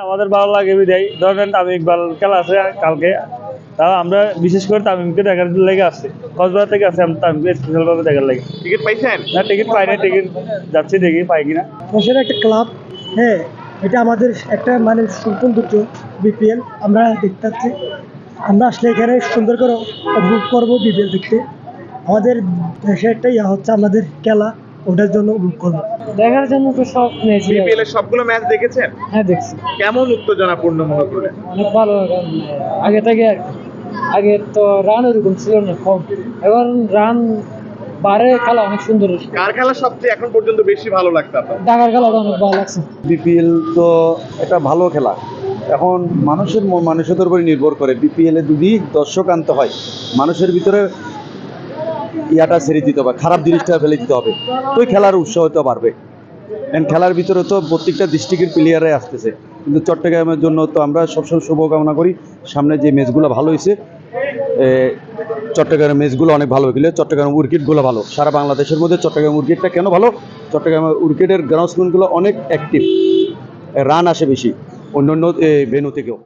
আমাদের ভালো লাগে বিদায় ধরেন আমি ইকবাল খেলা আছে কালকে, তাও আমরা বিশেষ করে তামিমকে দেখার লেগে আসছি, কক্সবাজার থেকে আসছি আমরা তামিমকে স্পেশাল ভাবে দেখার লাগে। টিকিট পাইছেন? না টিকিট পাই না, টিকিট যাচ্ছি দেখি পাই কিনা। দেশের একটা ক্লাব, হ্যাঁ, এটা আমাদের একটা মানে সৌন্দর্য। বিপিএল আমরা দেখতে পাচ্ছি, আমরা আসলে এখানে সুন্দর করে উপভোগ করবো বিপিএল দেখতে। আমাদের দেশের একটা ইয়া হচ্ছে আমাদের খেলা, ওটার জন্য উপভোগ করবো, দেখার জন্য তো সব ম্যাচ। বিপিএল এর সবগুলো ম্যাচ দেখেছেন? হ্যাঁ দেখছি, কেমন উত্তেজনাপূর্ণ মনে করলেন? অনেক ভালো। আগে থেকে আগে তো রান ওরকম ছিল না, কম, এখন রান বাড়ে, খেলা অনেক সুন্দর। কার খেলা সবচেয়ে এখন পর্যন্ত বেশি ভালো লাগছে আপনার? ঢাকার খেলাটা অনেক ভালো লাগছে। বিপিএল তো একটা ভালো খেলা, এখন মানুষের মানুষের উপরে নির্ভর করে। বিপিএলে যদি দর্শক আনতে হয়, মানুষের ভিতরে ইয়াটা ছেড়ে দিতে হবে, খারাপ জিনিসটা ফেলে দিতে হবে, তো খেলার উৎসাহ তো বাড়বে। খেলার ভিতরে তো প্রত্যেকটা ডিস্ট্রিক্টের প্লেয়ারে আসতেছে, কিন্তু চট্টগ্রামের জন্য তো আমরা সবসময় শুভকামনা করি। সামনে যে ম্যাচগুলো ভালো হয়েছে, চট্টগ্রামের ম্যাচগুলো অনেক ভালো হয়েছিল, চট্টগ্রামের উইকেটগুলো ভালো। সারা বাংলাদেশের মধ্যে চট্টগ্রাম উইকেটটা কেন ভালো? চট্টগ্রামের উইকেটের গ্রাউন্ডসম্যানগুলো অনেক অ্যাক্টিভ, রান আসে বেশি অন্য অন্য ভেন্যু থেকেও।